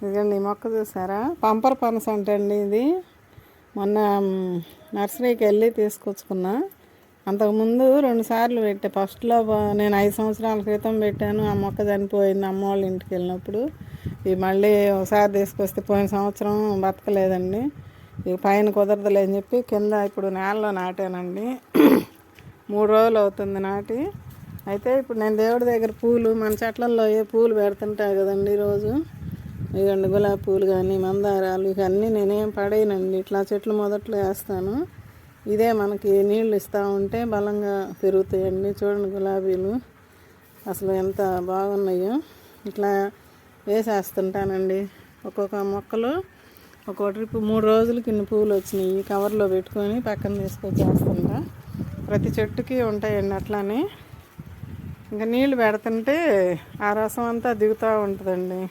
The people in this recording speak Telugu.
ఇదండి ఈ మొక్క చూసారా, పంపర్ పనస అంటండి ఇది. మొన్న నర్సరీకి వెళ్ళి తీసుకొచ్చుకున్నా. అంతకుముందు 2 సార్లు పెట్టా. ఫస్ట్లో నేను 5 సంవత్సరాల క్రితం పెట్టాను, ఆ మొక్క చనిపోయింది అమ్మ వాళ్ళ ఇంటికి వెళ్ళినప్పుడు. ఇవి మళ్ళీ ఒకసారి తీసుకొస్తే పోయిన సంవత్సరం బతకలేదండి. ఇక పైన కుదరదులే అని చెప్పి కింద ఇప్పుడు నేలలో నాటానండి. 3 రోజులు అవుతుంది నాటి. అయితే ఇప్పుడు నేను దేవుడి దగ్గర పూలు, మన చెట్లలో ఏ పూలు పెడుతుంటాయి కదండి రోజు. ఇదండి గులాబీ పూలు కానీ మందారాలు ఇవన్నీ నేనేం పడేయనండి, ఇట్లా చెట్లు మొదట్లో వేస్తాను. ఇదే మనకి నీళ్ళు ఇస్తూ ఉంటే బలంగా పెరుగుతాయండి. చూడండి గులాబీలు అసలు ఎంత బాగున్నాయో. ఇట్లా వేసేస్తుంటానండి. ఒక్కొక్క మొక్కలు ఒక్కో ట్రిప్ 3 రోజులకి ఇన్ని పూలు వచ్చినాయి. కవర్లో పెట్టుకొని పక్కన తీసుకొచ్చేస్తుంటా. ప్రతి చెట్టుకి ఉంటాయండి అట్లానే. ఇంకా నీళ్ళు పెడుతుంటే ఆ రసం అంతా దిగుతూ ఉంటుందండి.